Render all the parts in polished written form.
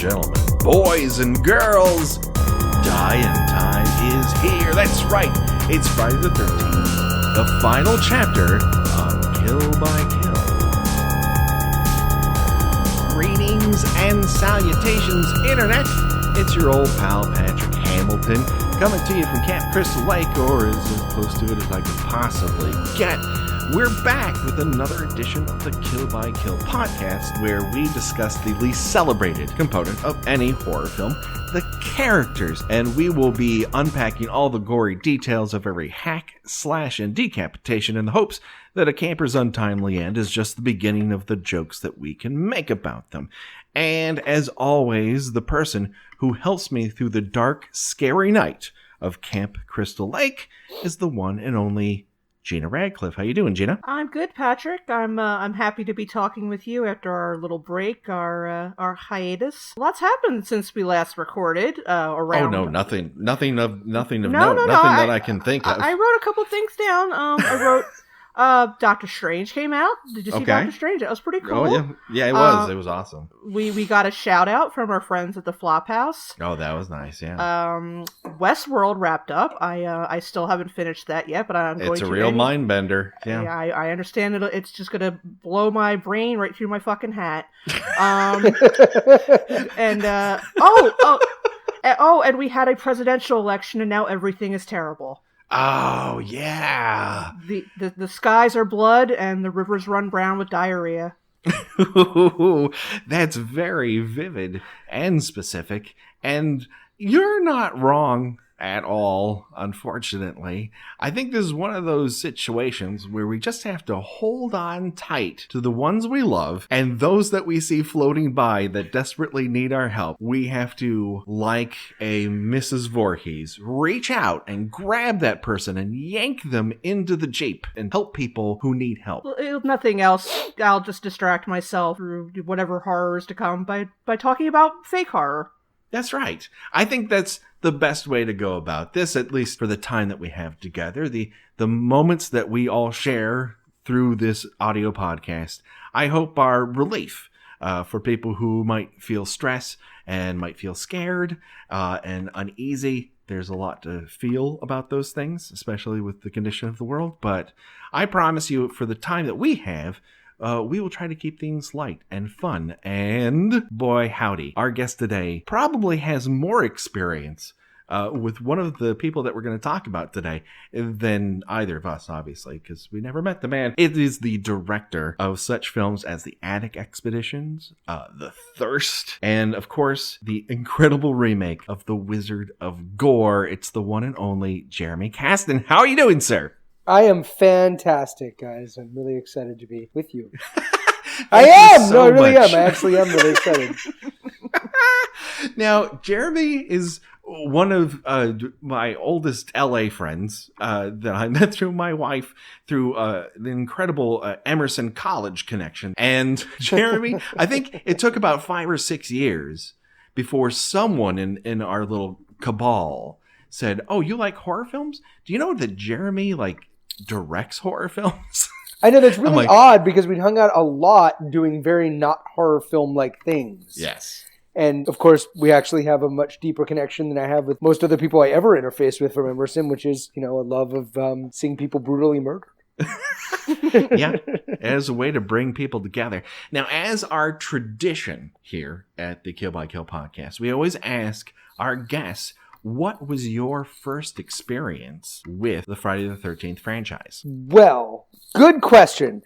gentlemen, boys and girls, dying time is here. That's right, it's Friday the 13th, the final chapter of Kill by Kill. Greetings and salutations, Internet. It's your old pal Patrick Hamilton, coming to you from Camp Crystal Lake, or as close to it as I could possibly get. We're back with another edition of the Kill by Kill podcast, where we discuss the least celebrated component of any horror film, the characters. And we will be unpacking all the gory details of every hack, slash, and decapitation in the hopes that a camper's untimely end is just the beginning of the jokes that we can make about them. And as always, the person who helps me through the dark, scary night of Camp Crystal Lake is the one and only Gina Radcliffe. How you doing, Gina? I'm good, Patrick. I'm happy to be talking with you after our little break, our hiatus. Lots happened since we last recorded. Around. Oh no, nothing of note. That I can think of. I wrote a couple things down. I wrote Doctor Strange came out. Did you see Doctor Strange? That was pretty cool. Oh yeah, it was. It was awesome. We got a shout out from our friends at the Flophouse. Oh, that was nice. Yeah. Westworld wrapped up. I still haven't finished that yet, but I'm going to. It's a real mind bender. Yeah. I understand it's just gonna blow my brain right through my fucking hat. And we had a presidential election, and now everything is terrible. Oh, yeah. The skies are blood and the rivers run brown with diarrhea. That's very vivid and specific. And you're not wrong at all, unfortunately. I think this is one of those situations where we just have to hold on tight to the ones we love, and those that we see floating by that desperately need our help. We have to, like a Mrs. Voorhees, reach out and grab that person and yank them into the Jeep and help people who need help. Well, if nothing else, I'll just distract myself through whatever horror is to come by talking about fake horror. That's right. I think that's the best way to go about this, at least for the time that we have together, the moments that we all share through this audio podcast, I hope are relief for people who might feel stress and might feel scared and uneasy. There's a lot to feel about those things, especially with the condition of the world. But I promise you, for the time that we have, we will try to keep things light and fun. And boy, howdy, our guest today probably has more experience with one of the people that we're going to talk about today than either of us, obviously, because we never met the man. It is the director of such films as The Attic Expeditions, The Thirst, and of course, the incredible remake of The Wizard of Gore. It's the one and only Jeremy Kasten. How are you doing, sir? I am fantastic, guys. I'm really excited to be with you. I am! No, I really am. I actually am really excited. Now, Jeremy is one of my oldest LA friends that I met through my wife through the incredible Emerson College connection. And Jeremy, I think it took about 5 or 6 years before someone in our little cabal said, "Oh, you like horror films? Do you know that Jeremy directs horror films?" I know, that's really odd because we hung out a lot doing very not horror film like things. Yes. And of course, we actually have a much deeper connection than I have with most other people I ever interface with from Emerson, which is, a love of seeing people brutally murdered. Yeah, as a way to bring people together. Now, as our tradition here at the Kill by Kill podcast, we always ask our guests, what was your first experience with the Friday the 13th franchise? Well, good question.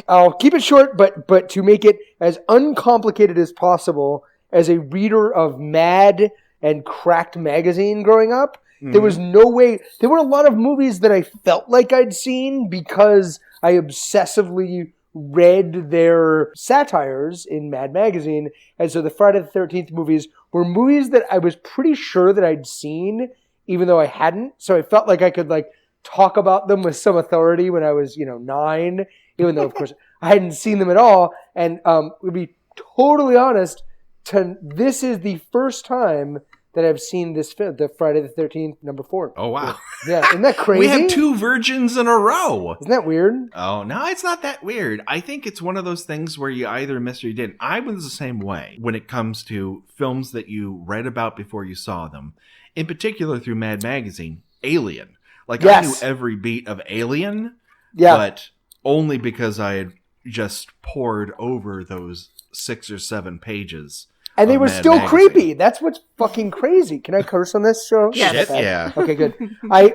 I'll keep it short, but to make it as uncomplicated as possible, as a reader of Mad and Cracked magazine growing up, there was no way. There were a lot of movies that I felt like I'd seen because I obsessively read their satires in Mad magazine. And so the Friday the 13th movies were movies that I was pretty sure that I'd seen, even though I hadn't. So I felt like I could talk about them with some authority when I was, 9, even though, of course, I hadn't to them at all. And to be totally honest, this is the first time that have seen this film, the Friday the 13th #4. Oh, wow. Yeah, isn't that crazy? We have 2 virgins in a row. Isn't that weird? Oh, no, it's not that weird. I think it's one of those things where you either missed or you didn't. I was the same way when it comes to films that you read about before you saw them. In particular, through Mad Magazine, Alien. Like, I knew every beat of Alien, but only because I had just pored over those 6 or 7 pages. And they were Mad still Magazine. creepy. That's what's fucking crazy. Can I curse on this show? Yes. Shit, yeah. Okay, good. I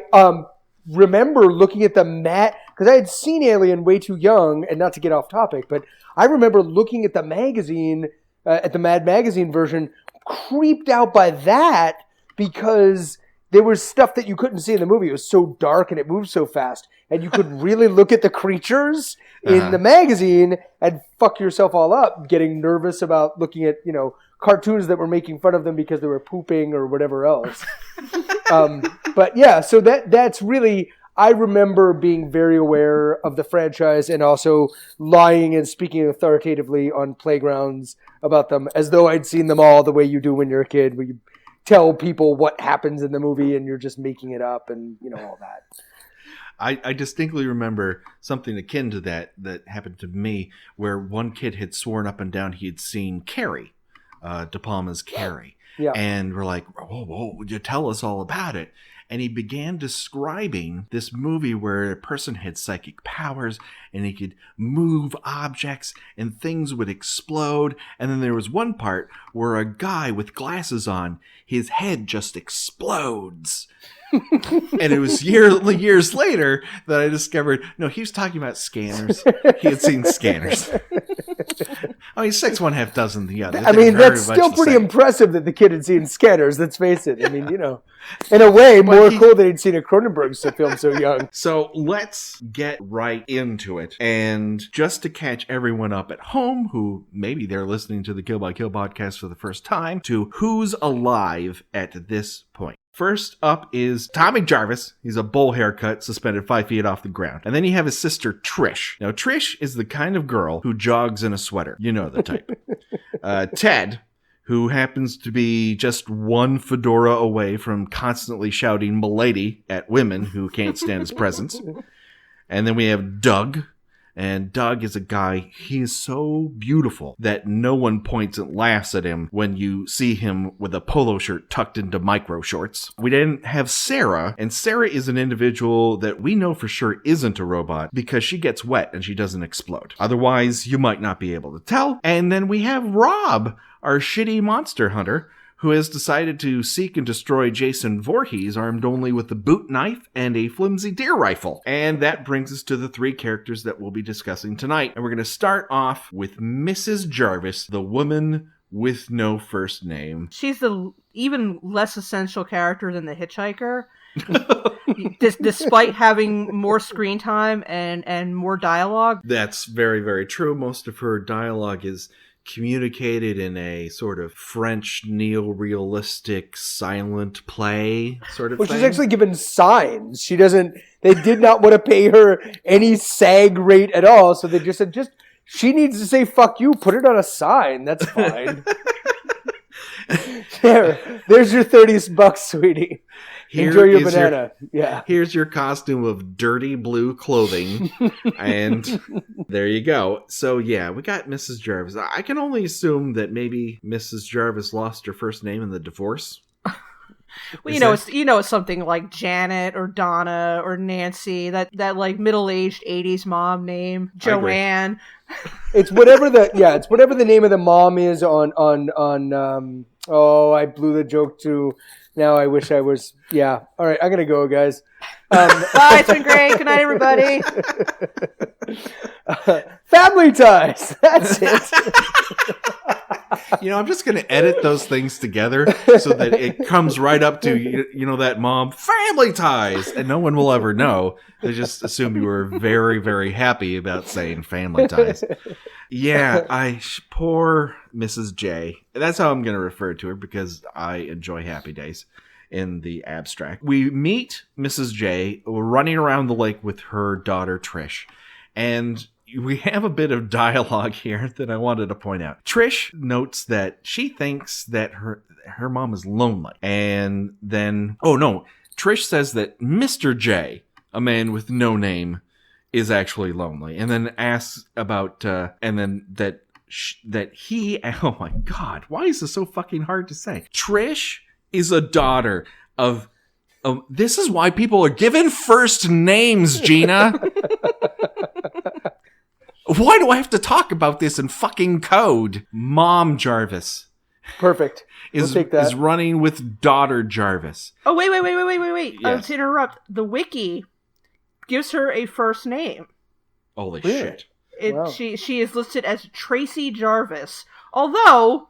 remember looking at the because I had seen Alien way too young, and not to get off topic, but I remember looking at the magazine, at the Mad Magazine version, creeped out by that because there was stuff that you couldn't see in the movie. It was so dark and it moved so fast, and you could really look at the creatures in the magazine and fuck yourself all up, getting nervous about looking at, cartoons that were making fun of them because they were pooping or whatever else. But yeah, so that's really, I remember being very aware of the franchise and also lying and speaking authoritatively on playgrounds about them as though I'd seen them all the way you do when you're a kid, where you tell people what happens in the movie and you're just making it up and, all that. I distinctly remember something akin to that happened to me, where one kid had sworn up and down he had seen Carrie. De Palma's Carrie. Yeah. And we're like, whoa, would you tell us all about it? And he began describing this movie where a person had psychic powers and he could move objects and things would explode. And then there was one part where a guy with glasses on, his head just explodes. And it was years later that I discovered, no, he was talking about scanners. He had seen scanners. I mean, 6 1/2 dozen the other. I mean, that's still pretty impressive that the kid had seen scanners. Let's face it. I mean, in a way, more cool that he'd seen a Cronenberg film so young. So let's get right into it. And just to catch everyone up at home, who maybe they're listening to the Kill by Kill podcast for the first time, to who's alive at this point. First up is Tommy Jarvis. He's a bowl haircut, suspended 5 feet off the ground. And then you have his sister, Trish. Now, Trish is the kind of girl who jogs in a sweater. You know the type. Ted, who happens to be just one fedora away from constantly shouting "Milady" at women who can't stand his presence. And then we have Doug. And Doug is a guy, he is so beautiful that no one points and laughs at him when you see him with a polo shirt tucked into micro shorts. We then have Sarah, and Sarah is an individual that we know for sure isn't a robot because she gets wet and she doesn't explode. Otherwise, you might not be able to tell. And then we have Rob, our shitty monster hunter, who has decided to seek and destroy Jason Voorhees, armed only with a boot knife and a flimsy deer rifle. And that brings us to the 3 characters that we'll be discussing tonight. And we're going to start off with Mrs. Jarvis, the woman with no first name. She's the even less essential character than the hitchhiker. Despite having more screen time and more dialogue. That's very, very true. Most of her dialogue is communicated in a sort of French neo-realistic silent play sort of thing. She's actually given signs. They did not want to pay her any SAG rate at all, so they just said, she needs to say fuck you, put it on a sign. That's fine. There's your $30, sweetie. Enjoy your banana. Yeah. Here's your costume of dirty blue clothing. And there you go. So yeah, we got Mrs. Jarvis. I can only assume that maybe Mrs. Jarvis lost her first name in the divorce. Well, it's something like Janet or Donna or Nancy, that like middle-aged 80s mom name, Joanne. It's whatever the name of the mom is on I blew the joke too. Now I wish I was, yeah. All right, I'm going to go, guys. Bye, it's been great. Good night, everybody. Family Ties. That's it. I'm just going to edit those things together so that it comes right up to, that mom, Family Ties. And no one will ever know. They just assume you were very, very happy about saying Family Ties. Yeah, poor Mrs. J. That's how I'm going to refer to her because I enjoy Happy Days in the abstract. We meet Mrs. J running around the lake with her daughter, Trish. And we have a bit of dialogue here that I wanted to point out. Trish notes that she thinks that her mom is lonely. And then, Trish says that Mr. J, a man with no name, is actually lonely. And then asks about, and then that he, oh my God, why is this so fucking hard to say? Trish is a daughter of this is why people are given first names, Gina. Why do I have to talk about this in fucking code? Mom Jarvis. Perfect. We'll take that. Is running with daughter Jarvis. Oh, wait. Yes. To interrupt, the wiki gives her a first name. Holy Really? shit. Wow. She is listed as Tracy Jarvis. Although,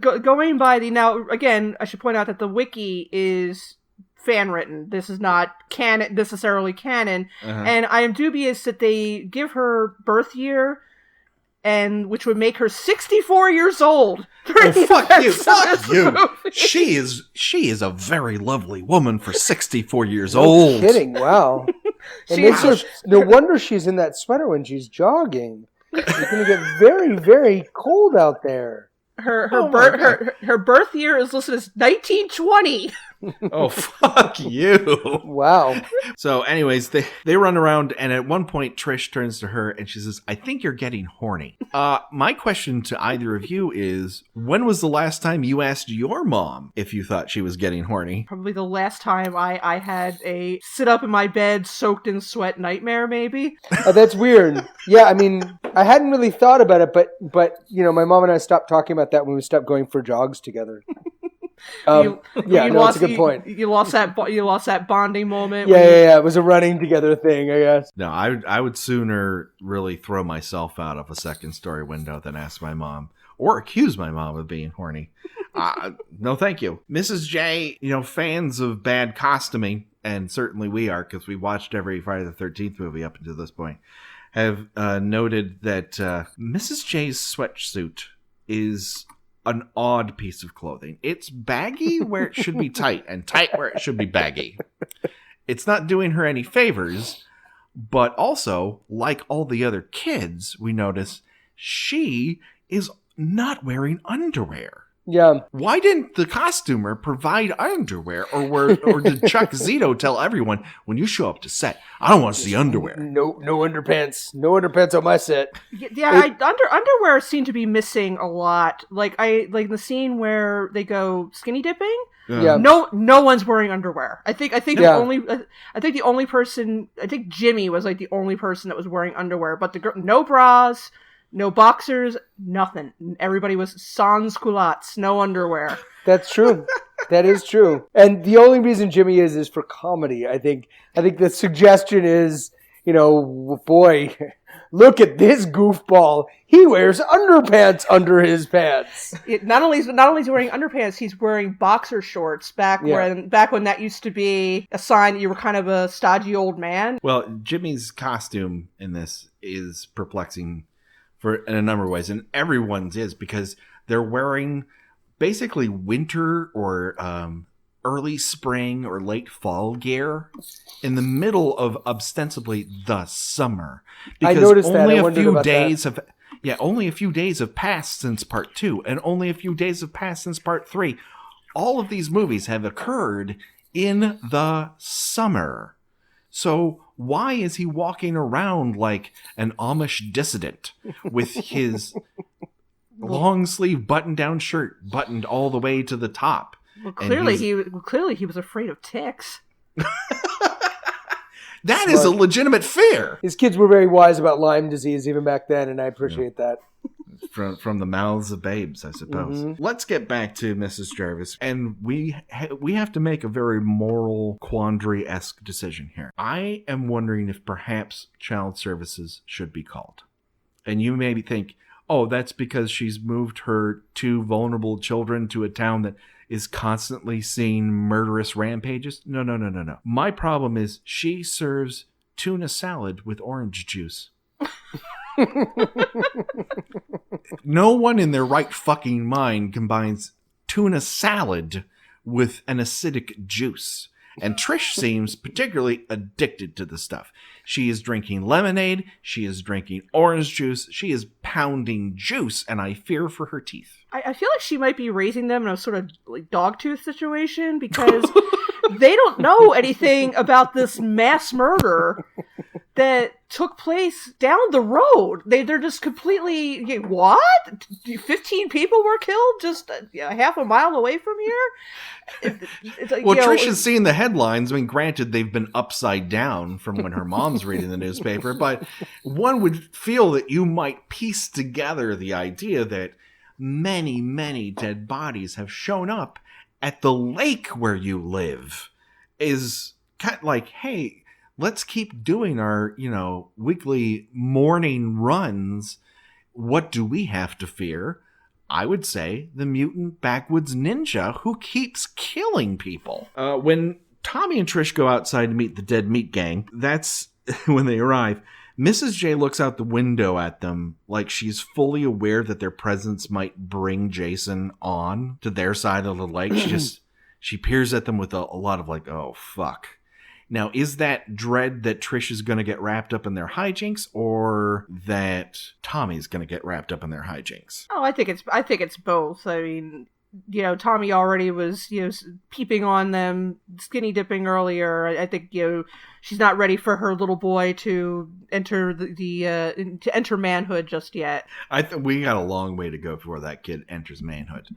going by now, again, I should point out that the wiki is fan written. This is not necessarily canon. And I am dubious that they give her birth year, and which would make her 64 years old. Fuck you. She is a very lovely woman for 64 years old. No kidding. Wow. No wonder she's in that sweater when she's jogging. It's going to get very, very cold out there. Her birth year is listed as 1920. Oh, fuck you. Wow. So anyways, they run around, and at one point Trish turns to her and she says, I think you're getting horny. My question to either of you is, when was the last time you asked your mom if you thought she was getting horny? Probably the last time I had a sit up in my bed soaked in sweat nightmare, maybe. That's weird. Yeah, I mean, I hadn't really thought about it, but my mom and I stopped talking about that when we stopped going for jogs together. That's a good point. You lost that bonding moment. Yeah. It was a running together thing, I guess. No, I would sooner really throw myself out of a second story window than ask my mom or accuse my mom of being horny. No, thank you. Mrs. J, fans of bad costuming, and certainly we are because we watched every Friday the 13th movie up until this point, have noted that Mrs. J's sweatsuit is an odd piece of clothing. It's baggy where it should be tight and tight where it should be baggy. It's not doing her any favors, but also, like all the other kids, we notice she is not wearing underwear. Yeah. Why didn't the costumer provide underwear, or did Chuck Zito tell everyone, when you show up to set, I don't want to see underwear? No underpants. No underpants on my set. Yeah, underwear seem to be missing a lot. Like the scene where they go skinny dipping. Yeah. No one's wearing underwear. I think the only person, I think Jimmy was like the only person that was wearing underwear, but the girl, no bras, no boxers, nothing. Everybody was sans culottes, no underwear. That's true. That is true. And the only reason Jimmy is for comedy. I think the suggestion is, boy, look at this goofball. He wears underpants under his pants. Not only is he wearing underpants, he's wearing boxer shorts back when that used to be a sign that you were kind of a stodgy old man. Well, Jimmy's costume in this is perplexing in a number of ways, and everyone's is, because they're wearing basically winter or early spring or late fall gear in the middle of ostensibly the summer. Because I noticed that. Only I a wondered few about days that. only a few days have passed since part 2, and only a few days have passed since part 3. All of these movies have occurred in the summer. So why is he walking around like an Amish dissident with his long sleeve button down shirt buttoned all the way to the top? Well, clearly he was afraid of ticks. That is a legitimate fear. His kids were very wise about Lyme disease even back then, and I appreciate that. From the mouths of babes, I suppose. Mm-hmm. Let's get back to Mrs. Jarvis, and we have to make a very moral quandary-esque decision here. I am wondering if perhaps child services should be called. And you maybe think, oh, that's because she's moved her 2 vulnerable children to a town that is constantly seeing murderous rampages. No. My problem is she serves tuna salad with orange juice. No one in their right fucking mind combines tuna salad with an acidic juice. And Trish seems particularly addicted to the stuff. She is drinking lemonade. She is drinking orange juice. She is pounding juice, and I fear for her teeth. I feel like she might be raising them in a sort of like dogtooth situation because they don't know anything about this mass murder that took place down the road. They're just completely, what? 15 people were killed just half a mile away from here? It's like, well, Trish has seen the headlines. I mean, granted, they've been upside down from when her mom's reading the newspaper, but one would feel that you might piece together the idea that many, many dead bodies have shown up at the lake where you live. Is kind of like, hey, let's keep doing our, weekly morning runs. What do we have to fear? I would say the mutant backwoods ninja who keeps killing people. When Tommy and Trish go outside to meet the dead meat gang, that's when they arrive. Mrs. J looks out the window at them like she's fully aware that their presence might bring Jason on to their side of the lake. She peers at them with a lot of like, oh, fuck. Now, is that dread that Trish is going to get wrapped up in their hijinks, or that Tommy's going to get wrapped up in their hijinks? Oh, I think it's both. I mean, Tommy already was, peeping on them, skinny dipping earlier. I think, she's not ready for her little boy to enter to enter manhood just yet. I think we got a long way to go before that kid enters manhood.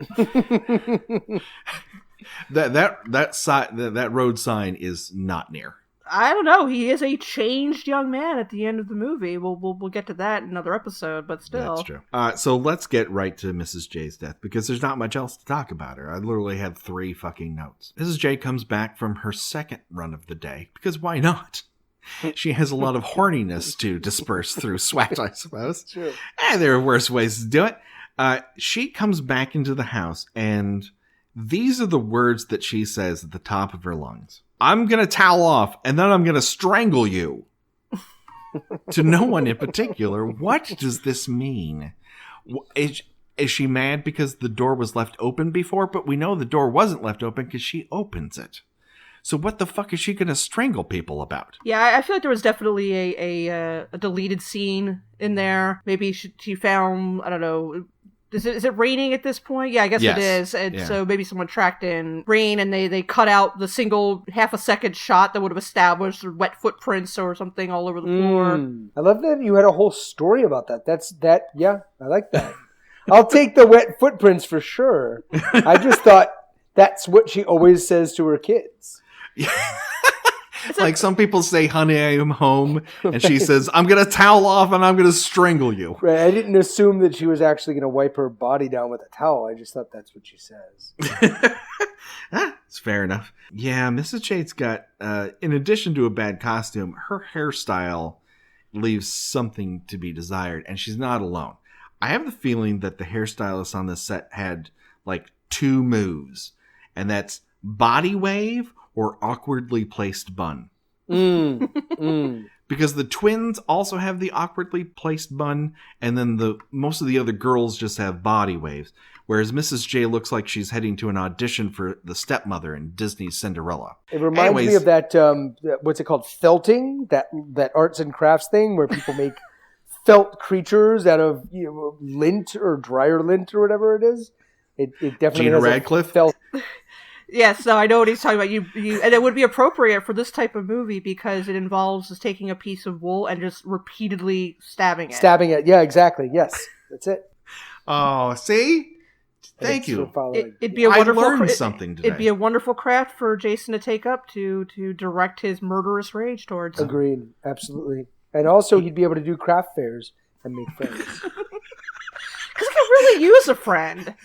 That road sign is not near. I don't know. He is a changed young man at the end of the movie. We'll get to that in another episode, but still. That's true. So let's get right to Mrs. J's death, because there's not much else to talk about her. I literally had 3 fucking notes. Mrs. J comes back from her second run of the day, because why not? She has a lot of horniness to disperse through sweat, I suppose. True. There are worse ways to do it. She comes back into the house, and these are the words that she says at the top of her lungs. I'm going to towel off, and then I'm going to strangle you. To no one in particular. What does this mean? Is she mad because the door was left open before? But we know the door wasn't left open because she opens it. So what the fuck is she going to strangle people about? Yeah, I feel like there was definitely a deleted scene in there. Maybe she found, I don't know... Is it raining at this point? Yeah, I guess yes. It is. And so maybe someone tracked in rain and they cut out the single half-a-second shot that would have established wet footprints or something all over the floor. I love that you had a whole story about that. Yeah, I like that. I'll take the wet footprints for sure. I just thought that's what she always says to her kids. Like some people say, honey, I am home. And she says, I'm going to towel off and I'm going to strangle you. Right. I didn't assume that she was actually going to wipe her body down with a towel. I just thought that's what she says. It's fair enough. Yeah, Mrs. Jade's got, in addition to a bad costume, her hairstyle leaves something to be desired. And she's not alone. I have the feeling that the hairstylist on this set had like 2 moves. And that's body wave or awkwardly placed bun. Because the twins also have the awkwardly placed bun, and then most of the other girls just have body waves. Whereas Mrs. J looks like she's heading to an audition for the stepmother in Disney's Cinderella. It reminds me of that, what's it called? Felting? That arts and crafts thing where people make felt creatures out of lint or dryer lint or whatever it is. It definitely Gina has Radcliffe? felt. Yes, so I know what he's talking about. You, and it would be appropriate for this type of movie because it involves just taking a piece of wool and just repeatedly stabbing it. Yeah, exactly. Yes, that's it. Oh, see? Thank you. It'd be a wonderful. I learned something today. It'd be a wonderful craft for Jason to take up to direct his murderous rage towards. Agreed, absolutely. And also, he'd be able to do craft fairs and make friends. Because I could really use a friend.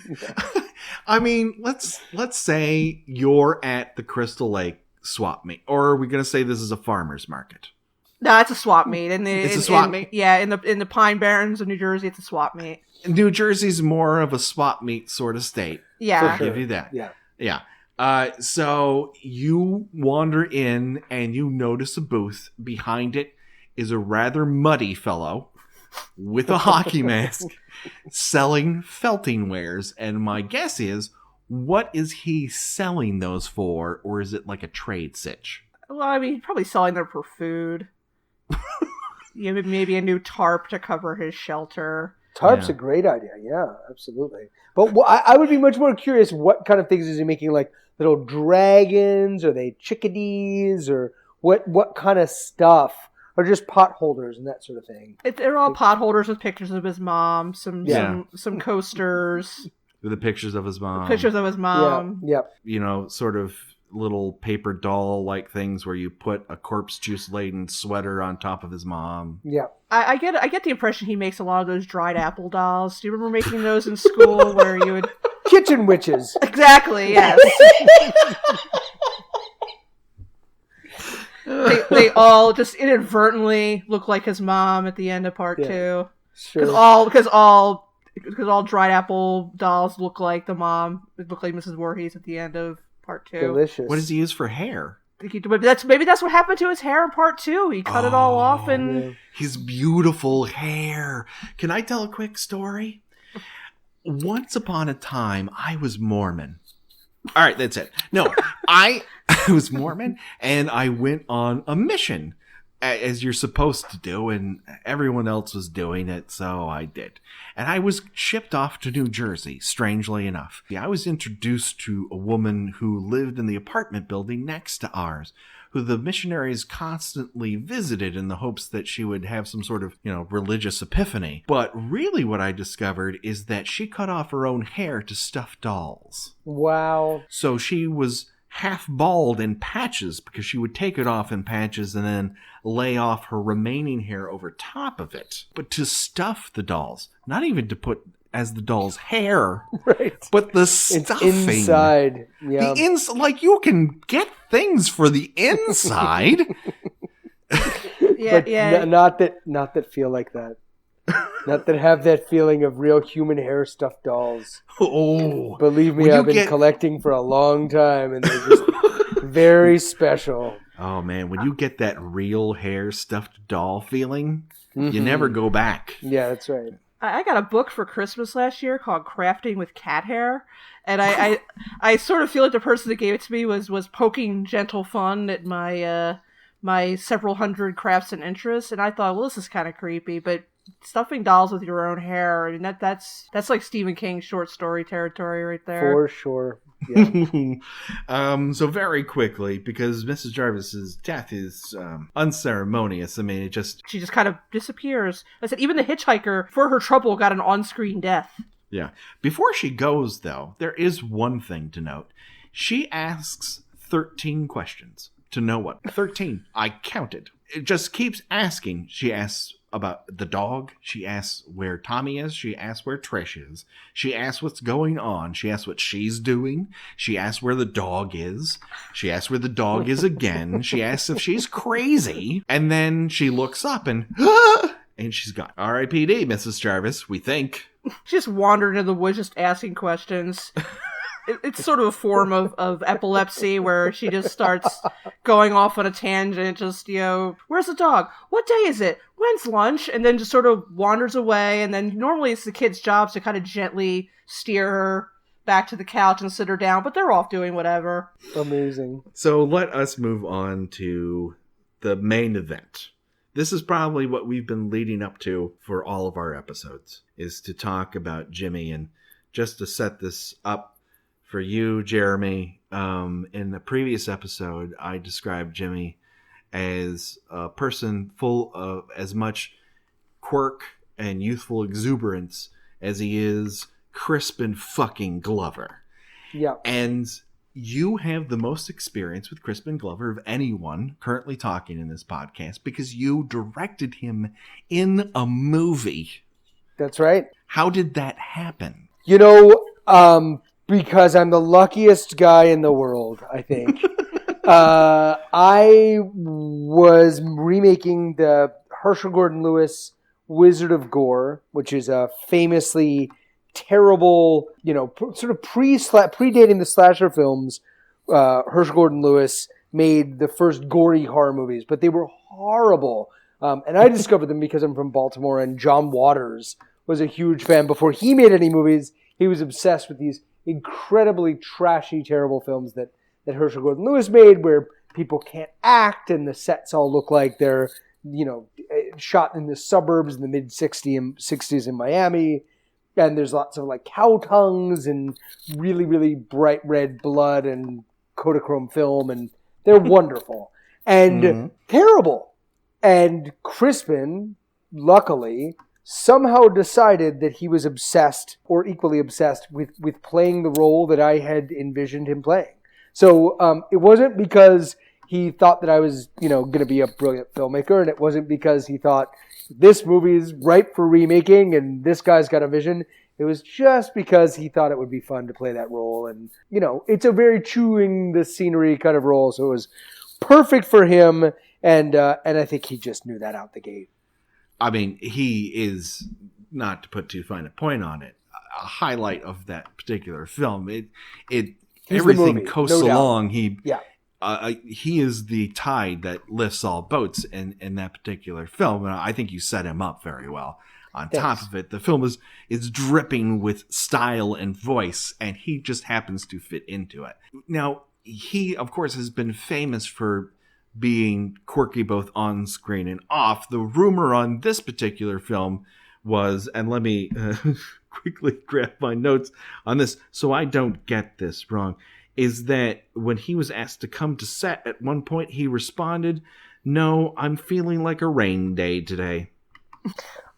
I mean, let's say you're at the Crystal Lake swap meet, or are we going to say this is a farmer's market? No, it's a swap meet. It's a swap meet? Yeah, in the Pine Barrens of New Jersey, it's a swap meet. New Jersey's more of a swap meet sort of state. Yeah. I'll give you that. Yeah. So you wander in and you notice a booth. Behind it is a rather muddy fellow with a hockey mask selling felting wares. And my guess is what is he selling those for, or is it like a trade sitch? Well, I mean, he's probably selling them for food. Maybe a new tarp to cover his shelter. Tarp's a great idea. Yeah, absolutely. But I would be much more curious, what kind of things is he making? Like little dragons? Are they chickadees? Or what kind of stuff? Or just pot holders and that sort of thing? They're all pot holders with pictures of his mom, some coasters. With the pictures of his mom. Pictures of his mom. Yeah. You know, sort of little paper doll-like things where you put a corpse juice-laden sweater on top of his mom. Yeah. I get the impression he makes a lot of those dried apple dolls. Do you remember making those in school where you would... Kitchen witches. Exactly, yes. they all just inadvertently look like his mom at the end of part 2. Sure. Because all dried apple dolls look like the mom. It look like Mrs. Voorhees at the end of part 2. Delicious. What does he use for hair? Maybe that's what happened to his hair in part 2. He cut it all off and his beautiful hair. Can I tell a quick story? Once upon a time, I was Mormon. All right, that's it. No, I was Mormon, and I went on a mission, as you're supposed to do, and everyone else was doing it, so I did. And I was shipped off to New Jersey, strangely enough. I was introduced to a woman who lived in the apartment building next to ours, who the missionaries constantly visited in the hopes that she would have some sort of, religious epiphany. But really what I discovered is that she cut off her own hair to stuff dolls. Wow. So she was half bald in patches because she would take it off in patches and then lay off her remaining hair over top of it. But to stuff the dolls, not even to put as the doll's hair, right? But the stuffing. It's inside. Yeah. Like you can get things for the inside. Yeah. Not that feel like that. Not that have that feeling of real human hair stuffed dolls. Oh, believe me, I've been collecting for a long time, and they're just very special. Oh man, when you get that real hair stuffed doll feeling, you never go back. Yeah, that's right. I got a book for Christmas last year called Crafting with Cat Hair, and I sort of feel like the person that gave it to me was poking gentle fun at my my several hundred crafts and interests, and I thought, well, this is kind of creepy, but stuffing dolls with your own hair, I mean, that's like Stephen King short story territory right there. For sure. Yeah. So very quickly, because Mrs. Jarvis's death is unceremonious. I mean, she just kind of disappears. I said even the hitchhiker, for her trouble, got an on-screen death. Yeah. Before she goes, though, there is one thing to note. She asks 13 questions. To know what? 13. I counted. It just keeps asking. She asks about the dog. She asks where Tommy is. She asks where Trish is. She asks what's going on. She asks what she's doing. She asks where the dog is. She asks where the dog is again. She asks if she's crazy. And then she looks up and and she's gone. R.I.P.D., Mrs. Jarvis, we think. She just wandered into the woods just asking questions. It's sort of a form of epilepsy where she just starts going off on a tangent, just, where's the dog? What day is it? When's lunch? And then just sort of wanders away. And then normally it's the kids' jobs to kind of gently steer her back to the couch and sit her down, but they're off doing whatever. Amazing. So let us move on to the main event. This is probably what we've been leading up to for all of our episodes, is to talk about Jimmy. And just to set this up, for you, Jeremy, in the previous episode, I described Jimmy as a person full of as much quirk and youthful exuberance as he is Crispin fucking Glover. Yeah. And you have the most experience with Crispin Glover of anyone currently talking in this podcast because you directed him in a movie. That's right. How did that happen? Because I'm the luckiest guy in the world, I think. I was remaking the Herschel Gordon Lewis Wizard of Gore, which is a famously terrible, sort of predating the slasher films. Herschel Gordon Lewis made the first gory horror movies, but they were horrible. And I discovered them because I'm from Baltimore, and John Waters was a huge fan. Before he made any movies, he was obsessed with these incredibly trashy, terrible films that Herschel Gordon Lewis made, where people can't act and the sets all look like they're, shot in the suburbs in the mid-60s in Miami. And there's lots of like cow tongues and really, really bright red blood and Kodachrome film, and they're wonderful and terrible. And Crispin, luckily, somehow decided that he was obsessed or equally obsessed with playing the role that I had envisioned him playing. So it wasn't because he thought that I was, going to be a brilliant filmmaker, and it wasn't because he thought this movie is ripe for remaking and this guy's got a vision. It was just because he thought it would be fun to play that role. And, it's a very chewing the scenery kind of role. So it was perfect for him. And I think he just knew that out the gate. I mean, he is, not to put too fine a point on it, a highlight of that particular film. Everything coasts along. He is the tide that lifts all boats in that particular film. And I think you set him up very well. On top of it, the film is dripping with style and voice, and he just happens to fit into it. Now, he, of course, has been famous for being quirky both on screen and off. The rumor on this particular film was, and let me quickly grab my notes on this so I don't get this wrong, is that when he was asked to come to set at one point, he responded, "No, I'm feeling like a rain day today."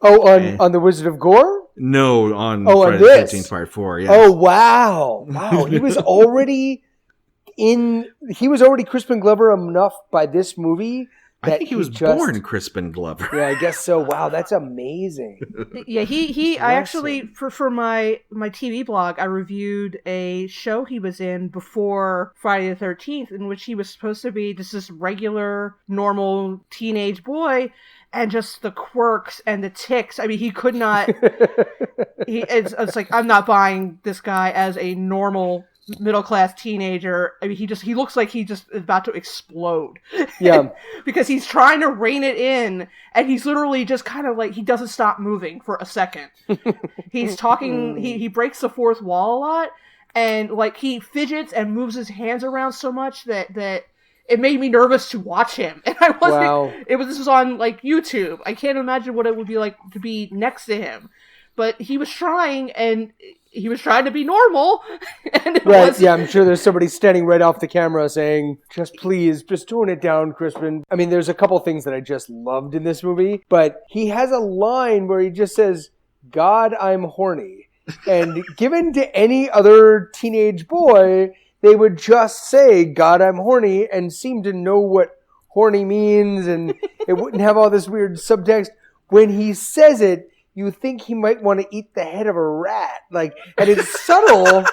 Oh, on The Wizard of Gore? No, on Friday the 13th Part 4, yes. Oh, wow. Wow, he was already Crispin Glover enough by this movie that I think he was born Crispin Glover. Yeah, I guess so. Wow, that's amazing. Yeah, I actually, for my TV blog, I reviewed a show he was in before Friday the 13th, in which he was supposed to be just this regular, normal teenage boy, and just the quirks and the tics. I mean, he could not... it's like, I'm not buying this guy as a normal middle-class teenager. I mean, he looks like he just is about to explode. Yeah. Because he's trying to rein it in, and he's literally just kind of like, he doesn't stop moving for a second. He's talking, he breaks the fourth wall a lot, and like, he fidgets and moves his hands around so much that it made me nervous to watch him. And I wasn't, wow. This was on like YouTube. I can't imagine what it would be like to be next to him. But he was trying, and he was trying to be normal. And right, yeah, I'm sure there's somebody standing right off the camera saying, just tone it down, Crispin. I mean, there's a couple things that I just loved in this movie, but he has a line where he just says, "God, I'm horny." And given to any other teenage boy, they would just say, "God, I'm horny," and seem to know what horny means, and it wouldn't have all this weird subtext. When he says it, you think he might want to eat the head of a rat. Like, and it's subtle.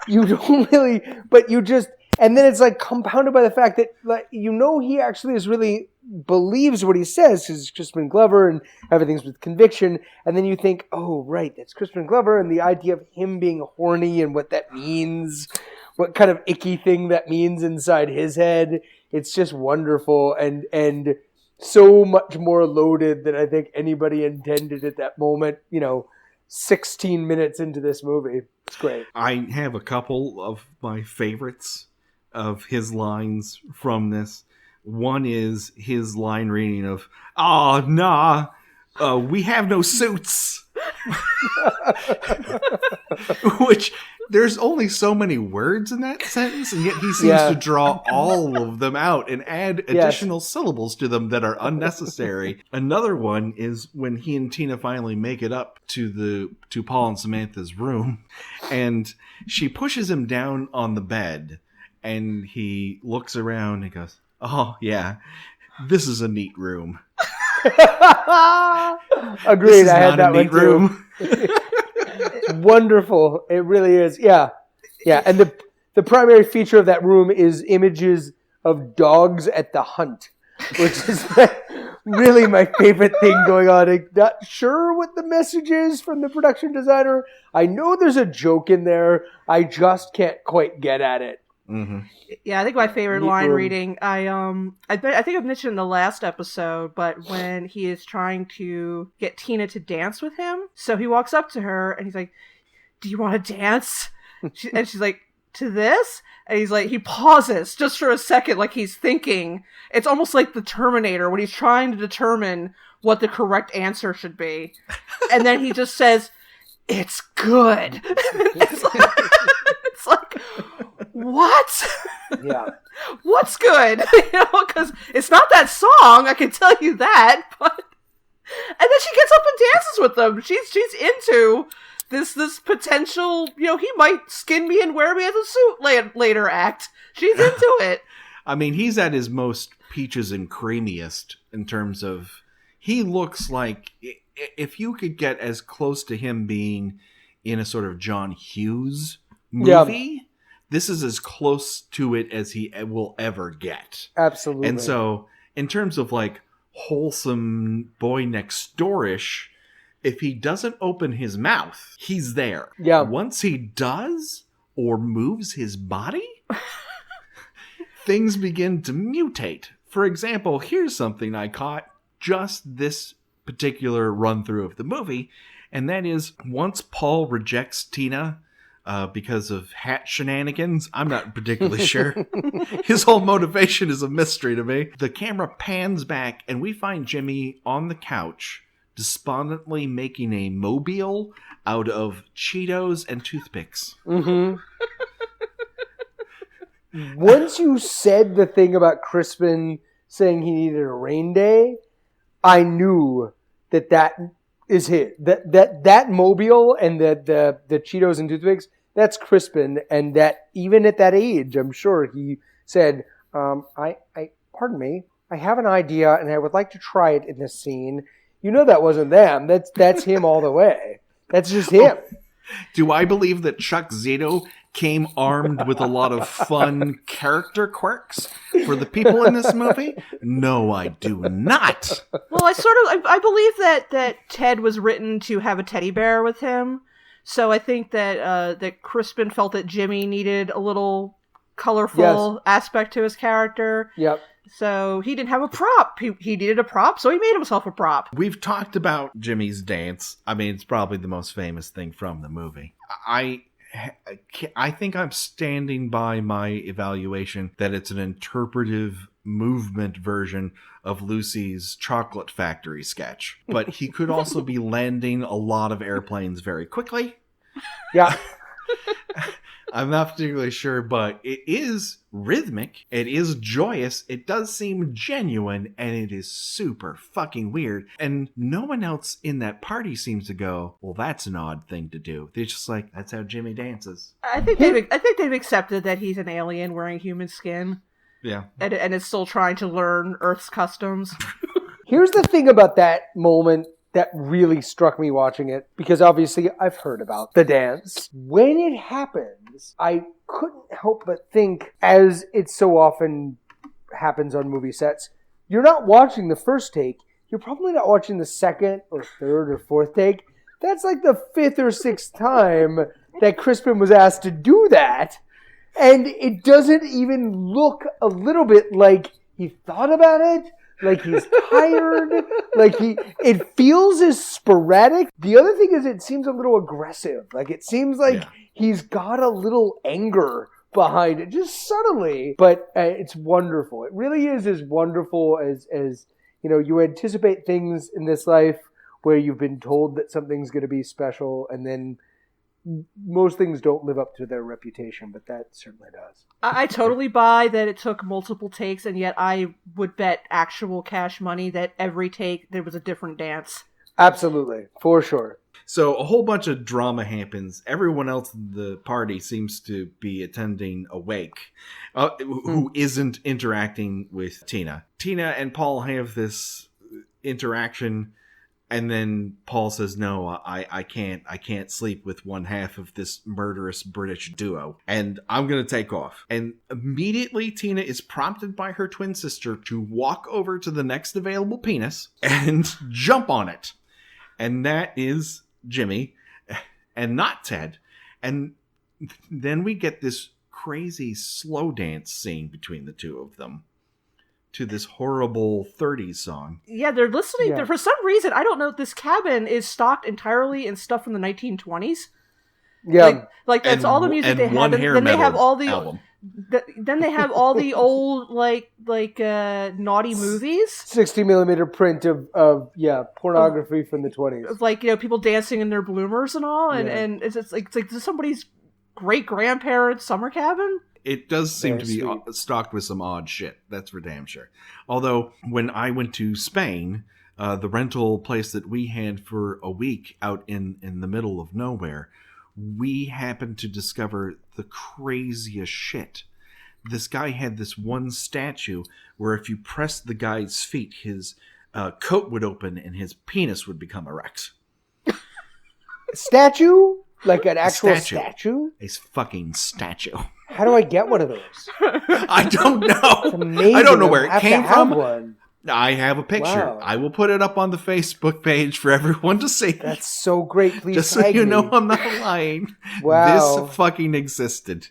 You don't really, but you just, and then it's like compounded by the fact that, like, he actually really believes what he says, because it's Crispin Glover and everything's with conviction. And then you think, oh, right, that's Crispin Glover, and the idea of him being horny and what that means, what kind of icky thing that means inside his head. It's just wonderful. And so much more loaded than I think anybody intended at that moment, 16 minutes into this movie. It's great. I have a couple of my favorites of his lines from this. One is his line reading of, "Oh, nah, we have no suits." Which, there's only so many words in that sentence, and yet he seems to draw all of them out and add additional syllables to them that are unnecessary. Another one is when he and Tina finally make it up to Paul and Samantha's room, and she pushes him down on the bed, and he looks around and goes, "Oh, yeah, this is a neat room." Agreed. I had that one too. Wonderful. It really is. Yeah. And the primary feature of that room is images of dogs at the hunt, which is really my favorite thing going on. I'm not sure what the message is from the production designer. I know there's a joke in there. I just can't quite get at it. Mm-hmm. Yeah, I think my favorite line reading, I think I've mentioned in the last episode, but when he is trying to get Tina to dance with him, so he walks up to her and he's like, "Do you want to dance?" And she's like, to this? And he's like, he pauses just for a second, like he's thinking. It's almost like the Terminator when he's trying to determine what the correct answer should be. And then he just says, it's good. It's like, what? Yeah. What's good? Because it's not that song, I can tell you that. But and then she gets up and dances with them. She's into this potential, he might skin me and wear me as a suit later act. She's into it. I mean, he's at his most peaches and creamiest in terms of, he looks like, if you could get as close to him being in a sort of John Hughes movie, this is as close to it as he will ever get. Absolutely. And so, in terms of like wholesome boy next door-ish, if he doesn't open his mouth, he's there. Yeah. Once he does, or moves his body, things begin to mutate. For example, here's something I caught just this particular run-through of the movie, and that is once Paul rejects Tina because of hat shenanigans, I'm not particularly sure. His whole motivation is a mystery to me. The camera pans back, and we find Jimmy on the couch, despondently making a mobile out of Cheetos and toothpicks. Mm-hmm. Once you said the thing about Crispin saying he needed a rain day, I knew that is his. That mobile and the Cheetos and toothpicks, that's Crispin, and that even at that age, I'm sure he said, pardon me, I have an idea and I would like to try it in this scene. That wasn't them. That's him all the way. That's just him. Do I believe that Chuck Zito came armed with a lot of fun character quirks for the people in this movie? No, I do not. Well, I believe that Ted was written to have a teddy bear with him. So I think that Crispin felt that Jimmy needed a little colorful aspect to his character. Yep. So he didn't have a prop. He needed a prop, so he made himself a prop. We've talked about Jimmy's dance. I mean, it's probably the most famous thing from the movie. I think I'm standing by my evaluation that it's an interpretive movement version of Lucy's Chocolate Factory sketch. But he could also be landing a lot of airplanes very quickly. Yeah. I'm not particularly sure, but it is rhythmic. It is joyous. It does seem genuine, and it is super fucking weird. And no one else in that party seems to go, well, that's an odd thing to do. They're just like, that's how Jimmy dances. I think they've accepted that he's an alien wearing human skin. Yeah. And is still trying to learn Earth's customs. Here's the thing about that moment that really struck me watching it, because obviously I've heard about the dance. When it happens, I couldn't help but think, as it so often happens on movie sets, you're not watching the first take, you're probably not watching the second or third or fourth take. That's like the fifth or sixth time that Crispin was asked to do that. And it doesn't even look a little bit like he thought about it. Like he's tired, it feels as sporadic. The other thing is it seems a little aggressive. Like it seems like he's got a little anger behind it, just subtly. But it's wonderful. It really is as wonderful as you anticipate things in this life where you've been told that something's going to be special, and then most things don't live up to their reputation, but that certainly does. I totally buy that it took multiple takes, and yet I would bet actual cash money that every take there was a different dance. Absolutely, for sure. So a whole bunch of drama happens. Everyone else in the party seems to be attending a wake, who isn't interacting with Tina. Tina and Paul have this interaction. And then Paul says, no, I can't sleep with one half of this murderous British duo. And I'm going to take off. And immediately Tina is prompted by her twin sister to walk over to the next available penis and jump on it. And that is Jimmy and not Ted. And then we get this crazy slow dance scene between the two of them to this horrible 30s song. Yeah, they're listening. For some reason, I don't know, this cabin is stocked entirely in stuff from the 1920s. Yeah. Like that's all the music they have. Then they have all the album. Then they have all the old like naughty movies, 60mm print of pornography from the 20s. Like, people dancing in their bloomers and all, and it's like somebody's great grandparents' summer cabin. It does seem to be sweet. stocked with some odd shit. That's for damn sure. Although, when I went to Spain, the rental place that we had for a week out in the middle of nowhere, we happened to discover the craziest shit. This guy had this one statue where if you pressed the guy's feet, his coat would open and his penis would become erect. Statue? Like an actual statue? A fucking statue. How do I get one of those? I don't know. It's amazing. I don't know where it came from. One. I have a picture. Wow. I will put it up on the Facebook page for everyone to see. That's so great. Please just so you know I'm not lying. Wow. This fucking existed.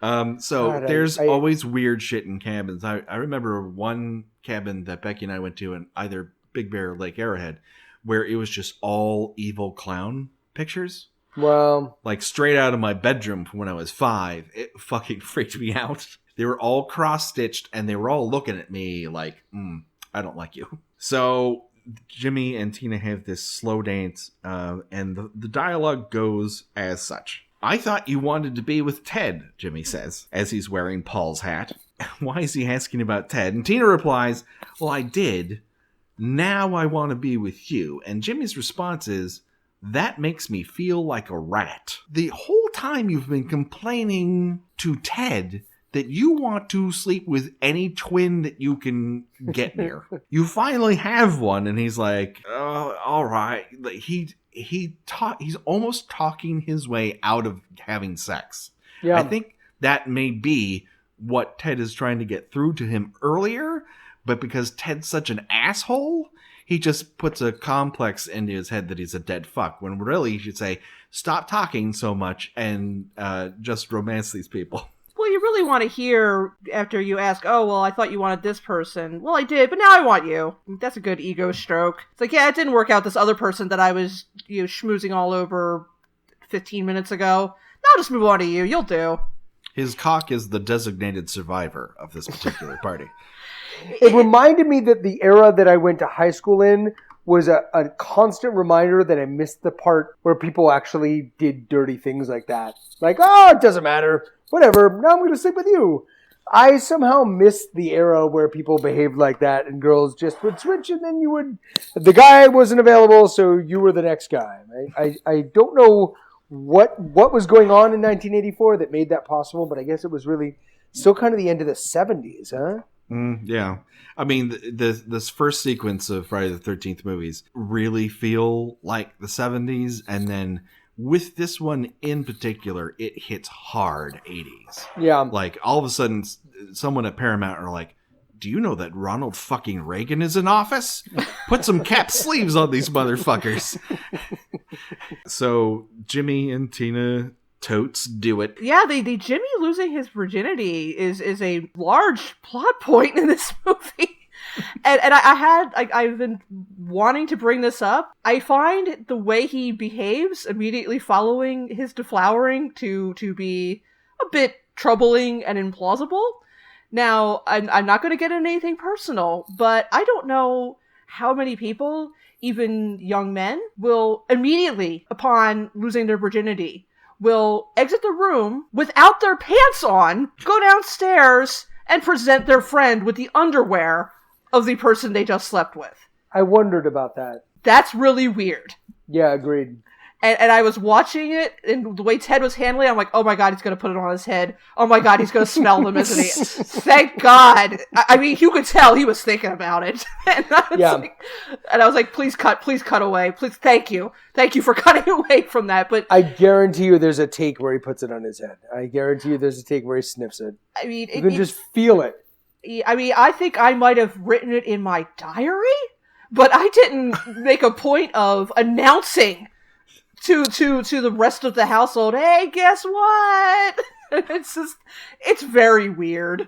God, there's always weird shit in cabins. I remember one cabin that Becky and I went to in either Big Bear or Lake Arrowhead where it was just all evil clown pictures. Wow. Like straight out of my bedroom from when I was 5. It fucking freaked me out. They were all cross-stitched and they were all looking at me like, I don't like you. So Jimmy and Tina have this slow dance, and the dialogue goes as such. I thought you wanted to be with Ted, Jimmy says, as he's wearing Paul's hat. Why is he asking about Ted? And Tina replies, well, I did. Now I want to be with you. And Jimmy's response is, that makes me feel like a rat. The whole time you've been complaining to Ted that you want to sleep with any twin that you can get near. You finally have one, and he's like, oh, all right. He's almost talking his way out of having sex. Yeah. I think that may be what Ted is trying to get through to him earlier, but because Ted's such an asshole, he just puts a complex into his head that he's a dead fuck, when really he should say, stop talking so much and just romance these people. Well, you really want to hear after you ask, oh, well, I thought you wanted this person. Well, I did, but now I want you. That's a good ego stroke. It's like, yeah, it didn't work out this other person that I was schmoozing all over 15 minutes ago. Now I'll just move on to you. You'll do. His cock is the designated survivor of this particular party. It reminded me that the era that I went to high school in was a constant reminder that I missed the part where people actually did dirty things like that. Like, oh, it doesn't matter. Whatever. Now I'm going to sleep with you. I somehow missed the era where people behaved like that and girls just would switch and then the guy wasn't available, so you were the next guy. Right? I don't know what was going on in 1984 that made that possible, but I guess it was really still kind of the end of the 70s, huh? Yeah. I mean, this first sequence of Friday the 13th movies really feel like the 70s, and then with this one in particular, it hits hard 80s. Yeah. Like, all of a sudden, someone at Paramount are like, do you know that Ronald fucking Reagan is in office? Put some cap sleeves on these motherfuckers. So, Jimmy and Tina totes do it. Yeah, the Jimmy losing his virginity is a large plot point in this movie. And I've been wanting to bring this up. I find the way he behaves immediately following his deflowering to be a bit troubling and implausible. Now, I'm not going to get into anything personal, but I don't know how many people, even young men, will immediately, upon losing their virginity, will exit the room without their pants on, go downstairs, and present their friend with the underwear of the person they just slept with. I wondered about that. That's really weird. Yeah, agreed. And I was watching it, and the way Ted was handling it, I'm like, oh my god, he's going to put it on his head. Oh my god, he's going to smell them, isn't he? Thank God. I mean, you could tell he was thinking about it. And I was like, please cut away. Please, thank you. Thank you for cutting away from that. But I guarantee you there's a take where he puts it on his head. I guarantee you there's a take where he sniffs it. I mean, you can just feel it. I mean, I think I might have written it in my diary, but I didn't make a point of announcing to the rest of the household, hey, guess what? It's very weird.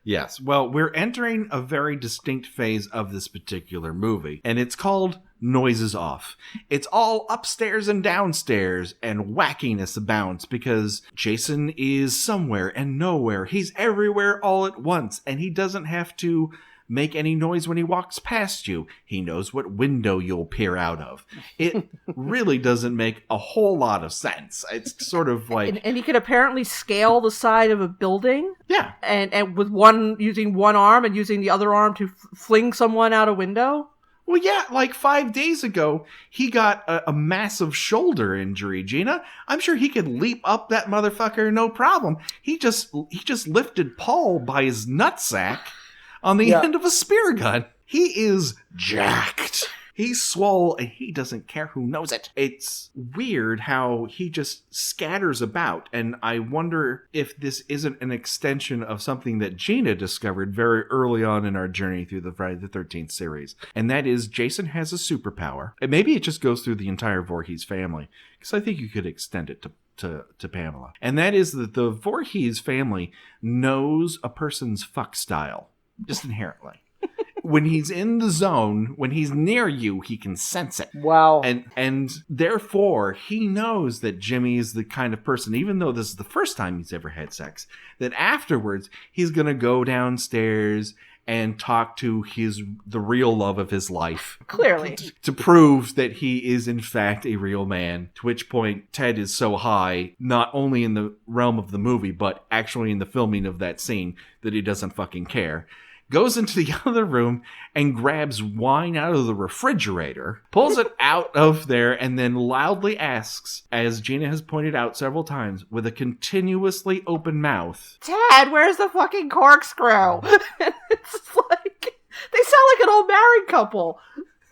Yes. Well, we're entering a very distinct phase of this particular movie, and it's called noises off. It's all upstairs and downstairs, and wackiness abounds because Jason is somewhere and nowhere. He's everywhere all at once, and he doesn't have to make any noise when he walks past you. He knows what window you'll peer out of. It really doesn't make a whole lot of sense. It's sort of like... And he can apparently scale the side of a building. Yeah. And with using one arm and using the other arm to fling someone out a window. Well, yeah, like 5 days ago, he got a massive shoulder injury, Gina. I'm sure he could leap up that motherfucker, no problem. He just lifted Paul by his nutsack on the end of a spear gun. He is jacked. He's swole, and he doesn't care who knows it. It's weird how he just scatters about, and I wonder if this isn't an extension of something that Gina discovered very early on in our journey through the Friday the 13th series. And that is, Jason has a superpower. And maybe it just goes through the entire Voorhees family, because I think you could extend it to Pamela. And that is that the Voorhees family knows a person's fuck style, just inherently. When he's in the zone, when he's near you, he can sense it. Wow. And therefore, he knows that Jimmy is the kind of person, even though this is the first time he's ever had sex, that afterwards he's going to go downstairs and talk to the real love of his life. Clearly. To prove that he is in fact a real man. To which point Ted is so high, not only in the realm of the movie, but actually in the filming of that scene, that he doesn't fucking care. Goes into the other room and grabs wine out of the refrigerator, pulls it out of there, and then loudly asks, as Gina has pointed out several times, with a continuously open mouth, "Ted, where's the fucking corkscrew?" It's like, they sound like an old married couple.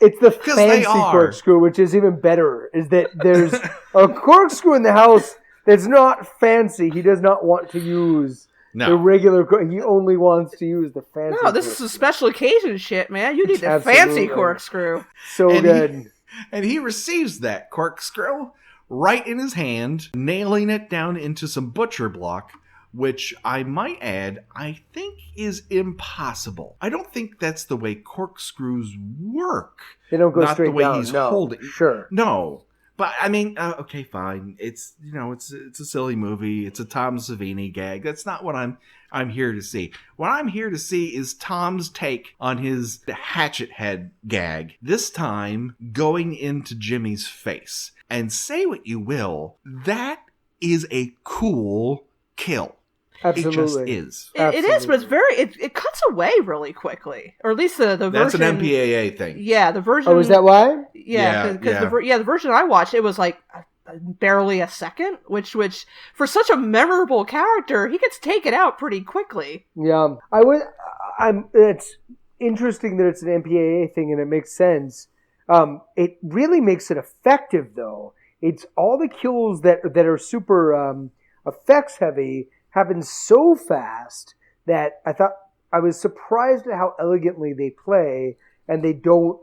It's the fancy corkscrew, which is even better, is that there's a corkscrew in the house that's not fancy. He does not want to use... No. The regular, he only wants to use the fancy. No, this is a special occasion shit, man. You need the fancy corkscrew. So good. And he receives that corkscrew right in his hand, nailing it down into some butcher block, which I might add, I think is impossible. I don't think that's the way corkscrews work. They don't go Not straight the way down. he's No, holding. Sure. No. But, I mean, okay, fine. It's a silly movie. It's a Tom Savini gag. That's not what I'm here to see. What I'm here to see is Tom's take on his hatchet head gag. This time, going into Jimmy's face. And say what you will, that is a cool kill. Absolutely. It just is. It is, but it cuts away really quickly. Or at least the version... That's an MPAA thing. Yeah, the version... Oh, is that why? Yeah, the version I watched, it was like barely a second, which for such a memorable character, he gets taken out pretty quickly. Yeah, it's interesting that it's an MPAA thing, and it makes sense. It really makes it effective, though. It's all the kills that are super effects heavy happen so fast that I was surprised at how elegantly they play, and they don't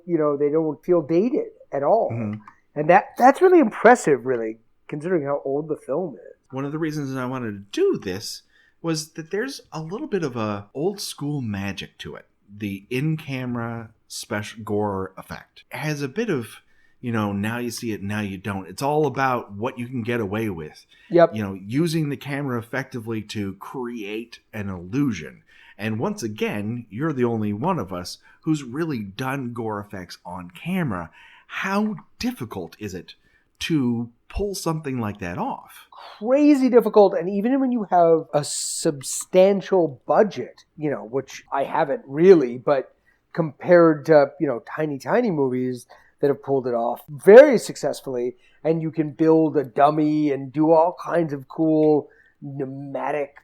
feel dated at all. Mm-hmm. And that's really impressive, really, considering how old the film is. One of the reasons I wanted to do this was that there's a little bit of a old school magic to it. The in-camera special gore effect. It has a bit of, now you see it, now you don't. It's all about what you can get away with. Yep. Using the camera effectively to create an illusion. And once again, you're the only one of us who's really done gore effects on camera. How difficult is it to pull something like that off? Crazy difficult, and even when you have a substantial budget, which I haven't really, but compared to, tiny movies that have pulled it off very successfully, and you can build a dummy and do all kinds of cool pneumatic,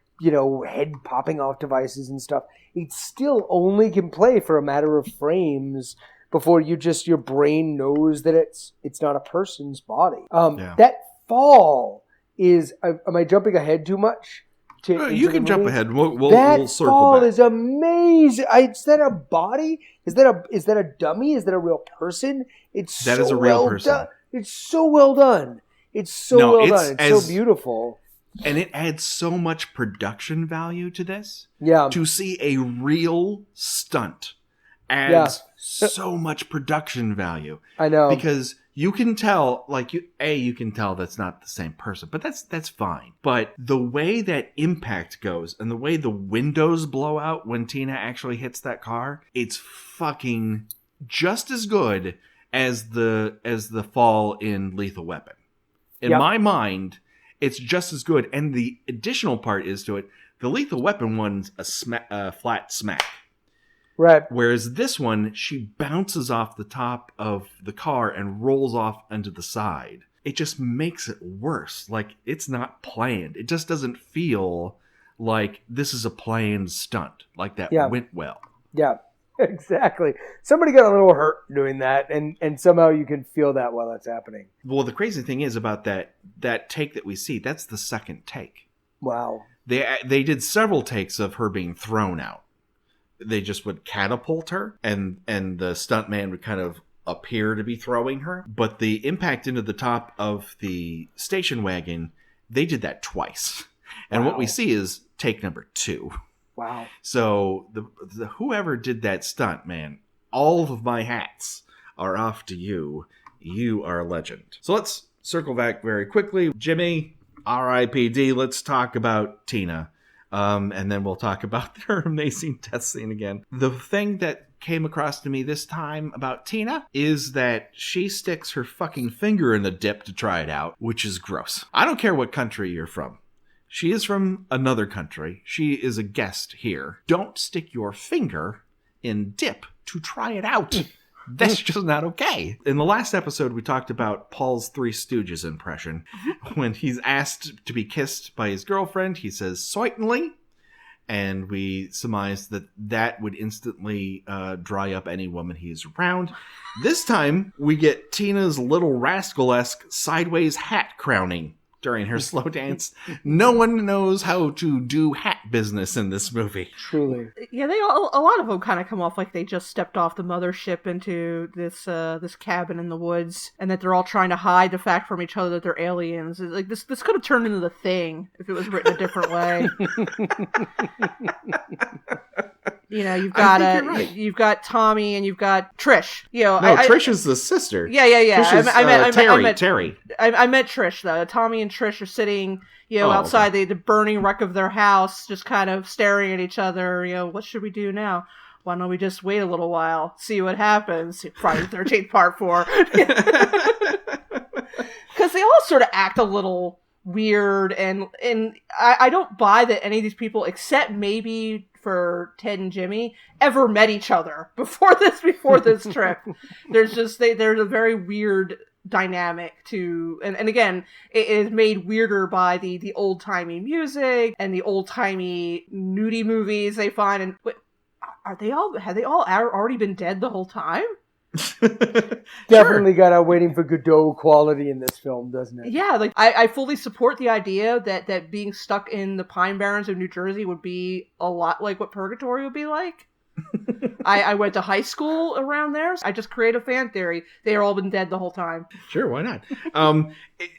head popping off devices and stuff. It still only can play for a matter of frames before your brain knows that it's not a person's body. That fall is, am I jumping ahead too much? You can jump ahead. We'll circle back. That fall back. is amazing. Is that a body? Is that a dummy? Is that a real person? That is a real person. Done. It's so well done. It's so well done. It's so beautiful. And it adds so much production value to this. Yeah. To see a real stunt adds so much production value. I know. Because you can tell, you can tell that's not the same person, but that's fine. But the way that impact goes and the way the windows blow out when Tina actually hits that car, it's fucking just as good as the fall in Lethal Weapon. In my mind, it's just as good. And the additional part is to it, the Lethal Weapon one's a flat smack. Right. Whereas this one, she bounces off the top of the car and rolls off onto the side. It just makes it worse. Like, it's not planned. It just doesn't feel like this is a planned stunt. Like that went well. Yeah, exactly. Somebody got a little hurt doing that, and somehow you can feel that while that's happening. Well, the crazy thing is about that take that we see, that's the second take. Wow. They did several takes of her being thrown out. They just would catapult her, and the stuntman would kind of appear to be throwing her. But the impact into the top of the station wagon, they did that twice. And what we see is take number 2. Wow. So the whoever did that stunt, man, all of my hats are off to you. You are a legend. So let's circle back very quickly. Jimmy, R.I.P.D. Let's talk about Tina. And then we'll talk about her amazing death scene again. The thing that came across to me this time about Tina is that she sticks her fucking finger in the dip to try it out, which is gross. I don't care what country you're from. She is from another country. She is a guest here. Don't stick your finger in dip to try it out. That's just not okay. In the last episode, we talked about Paul's Three Stooges impression. When he's asked to be kissed by his girlfriend, he says, "Certainly." And we surmised that would instantly dry up any woman he's around. This time, we get Tina's Little Rascal-esque sideways hat crowning during her slow dance. No one knows how to do hat business in this movie. Truly. Yeah, a lot of them kind of come off like they just stepped off the mothership into this cabin in the woods, and that they're all trying to hide the fact from each other that they're aliens. Like this could have turned into The Thing if it was written a different way. You know, you've got Tommy and you've got Trish. You know, Trish is the sister. Yeah. Trish is, Terry. I meant Trish though. Tommy and Trish are sitting, outside the burning wreck of their house, just kind of staring at each other. You know, what should we do now? Why don't we just wait a little while, see what happens? Friday the 13th, Part 4. Because they all sort of act a little weird, and I don't buy that any of these people, except maybe for Ted and Jimmy, ever met each other before this trip. There's just there's a very weird dynamic to, and again, it is made weirder by the old timey music and the old timey nudie movies they find. And have they all already been dead the whole time? Definitely got a Waiting for Godot quality in this film, doesn't it? Yeah, like I fully support the idea that being stuck in the Pine Barrens of New Jersey would be a lot like what Purgatory would be like. I went to high school around there. So I just create a fan theory. They are all been dead the whole time. Sure, why not?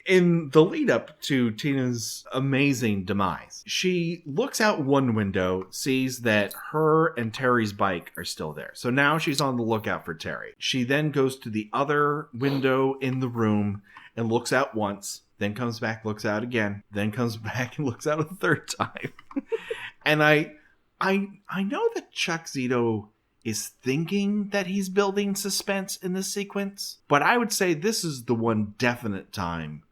In the lead up to Tina's amazing demise, she looks out one window, sees that her and Terry's bike are still there. So now she's on the lookout for Terry. She then goes to the other window in the room and looks out once, then comes back, looks out again, then comes back and looks out a third time. And I know that Chuck Zito is thinking that he's building suspense in this sequence, but I would say this is the one definite time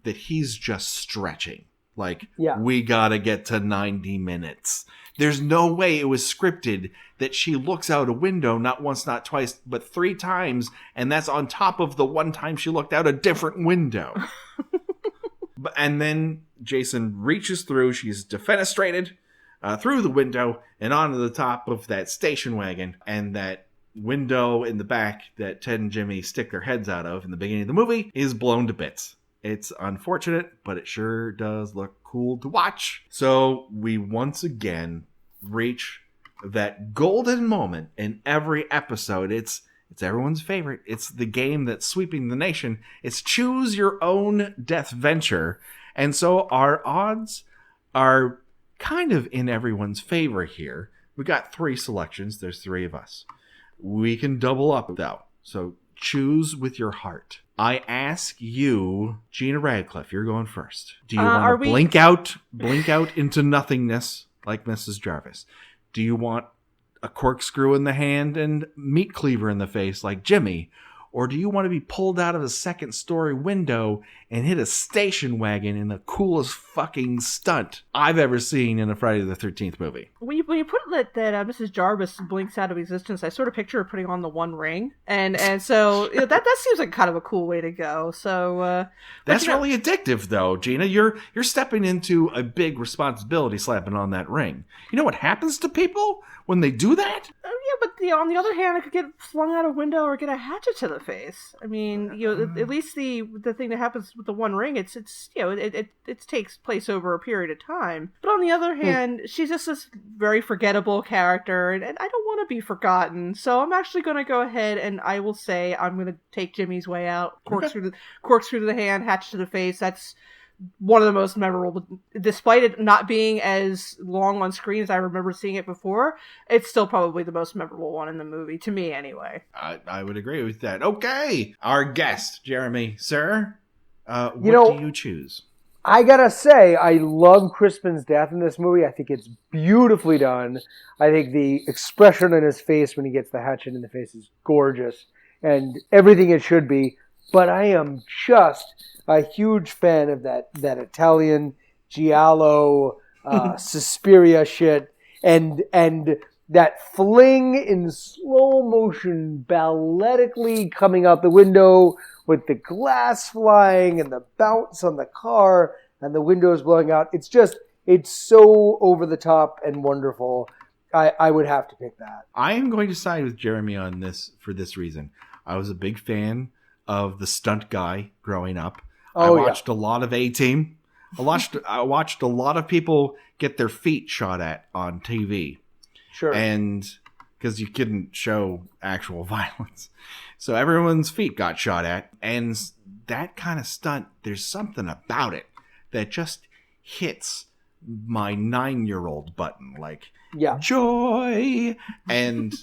that he's just stretching. Like, we gotta get to 90 minutes. There's no way it was scripted that she looks out a window not once, not twice, but 3 times, and that's on top of the one time she looked out a different window. And then Jason reaches through, she's defenestrated, through the window and onto the top of that station wagon, and that window in the back that Ted and Jimmy stick their heads out of in the beginning of the movie is blown to bits. It's unfortunate, but it sure does look cool to watch. So we once again reach that golden moment in every episode. It's everyone's favorite. It's the game that's sweeping the nation. It's choose your own death venture. And so our odds are kind of in everyone's favor here. We got 3 selections. There's 3 of us. We can double up, though. So choose with your heart. I ask you, Gina Radcliffe, you're going first. Do you want to blink out into nothingness like Mrs. Jarvis? Do you want a corkscrew in the hand and meat cleaver in the face like Jimmy? Or do you want to be pulled out of a second-story window and hit a station wagon in the coolest fucking stunt I've ever seen in a Friday the 13th movie? When you put it that Mrs. Jarvis blinks out of existence, I sort of picture her putting on the One Ring, and so that seems like kind of a cool way to go. So that's really addictive, though, Gina. You're stepping into a big responsibility, slapping on that ring. You know what happens to people when they do that? Yeah, but on the other hand, it could get flung out a window or get a hatchet to the face. I mean, at least the thing that happens with the One Ring, it takes place over a period of time. But on the other hand, she's just this very forgettable character, and I don't want to be forgotten. So I'm actually going to go ahead and I will say I'm going to take Jimmy's way out. Corkscrew to the hand, hatchet to the face. That's one of the most memorable, despite it not being as long on screen as I remember seeing it before. It's still probably the most memorable one in the movie, to me anyway. I would agree with that. Okay, our guest, Jeremy, sir, what do you choose? I gotta say, I love Crispin's death in this movie. I think it's beautifully done. I think the expression on his face when he gets the hatchet in the face is gorgeous, and everything it should be. But I am just a huge fan of that Italian giallo, Suspiria shit, and that fling in slow motion, balletically coming out the window with the glass flying and the bounce on the car and the windows blowing out. It's so over the top and wonderful. I would have to pick that. I am going to side with Jeremy on this for this reason. I was a big fan of the stunt guy growing up. I watched a lot of A-Team. I watched a lot of people get their feet shot at on TV. Sure. And because you couldn't show actual violence. So everyone's feet got shot at. And that kind of stunt, there's something about it that just hits my 9-year-old button. Like, joy. And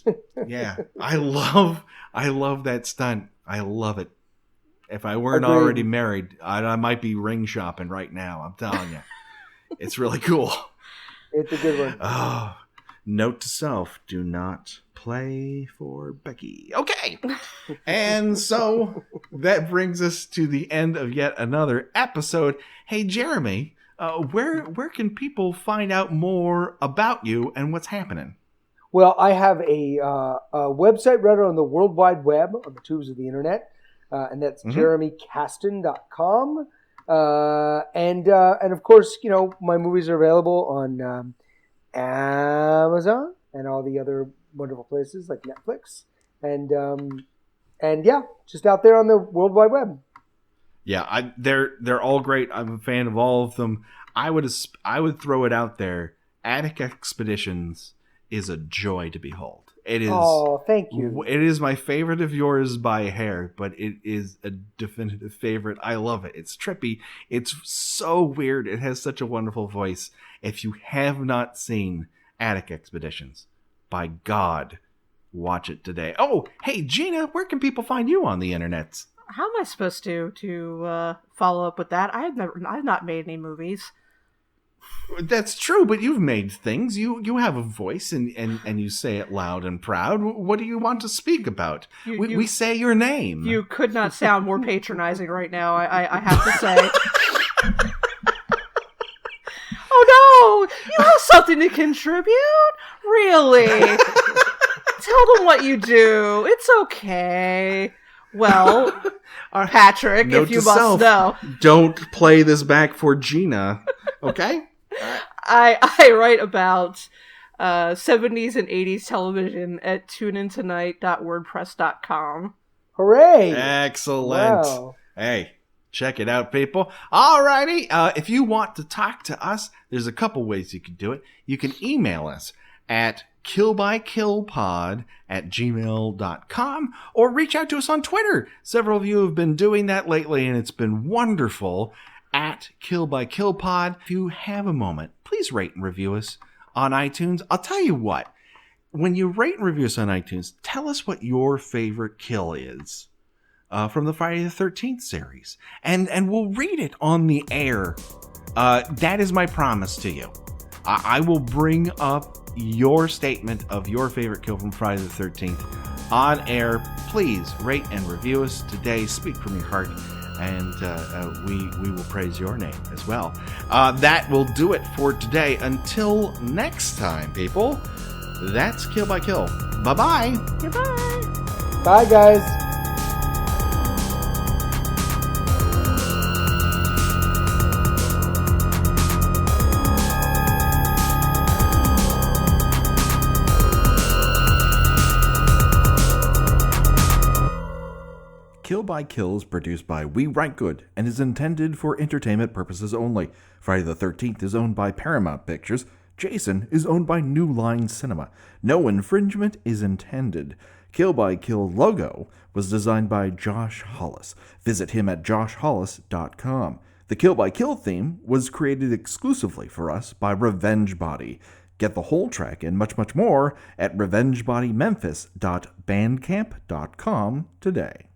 yeah, I love that stunt. I love it. If I weren't already married, I might be ring shopping right now. I'm telling you. It's really cool. It's a good one. Oh, note to self, do not play for Becky. Okay. And so that brings us to the end of yet another episode. Hey, Jeremy, where can people find out more about you and what's happening? Well, I have a website right on the World Wide Web, on the tubes of the internet. And that's jeremykasten.com. And of course, my movies are available on Amazon and all the other wonderful places like Netflix. And yeah, just out there on the World Wide Web. Yeah, they're all great. I'm a fan of all of them. I would throw it out there. Attic Expeditions is a joy to behold. It is. Oh, thank you. It is my favorite of yours by a hair, but it is a definitive favorite. I love it. It's trippy. It's so weird. It has such a wonderful voice. If you have not seen Attic Expeditions, by God, watch it today. Oh, hey, Gina, where can people find you on the internet? How am I supposed to follow up with that? I've not made any movies. That's true, but you've made things. You have a voice, and you say it loud and proud. What do you want to speak about? We say your name. You could not sound more patronizing right now, I have to say. Oh no! You have something to contribute? Really? Tell them what you do. It's okay. Well, Patrick, if you must know. Don't play this back for Gina, okay? I write about 70s and 80s television at tuneintonight.wordpress.com. Hooray! Excellent. Wow. Hey, check it out, people. Alrighty, if you want to talk to us, there's a couple ways you can do it. You can email us at killbykillpod@gmail.com or reach out to us on Twitter. Several of you have been doing that lately, and it's been wonderful. At killbykillpod. If you have a moment, please rate and review us on iTunes. I'll tell you what, when you rate and review us on iTunes, tell us what your favorite kill is from the Friday the 13th series. And we'll read it on the air. That is my promise to you. I will bring up your statement of your favorite kill from Friday the 13th on air. Please rate and review us today. Speak from your heart. And we will praise your name as well. That will do it for today. Until next time, people, that's Kill by Kill. Bye-bye. Goodbye. Bye, guys. Kill by Kill is produced by We Write Good and is intended for entertainment purposes only. Friday the 13th is owned by Paramount Pictures. Jason is owned by New Line Cinema. No infringement is intended. Kill by Kill logo was designed by Josh Hollis. Visit him at joshhollis.com. The Kill by Kill theme was created exclusively for us by Revenge Body. Get the whole track and much, much more at revengebodymemphis.bandcamp.com today.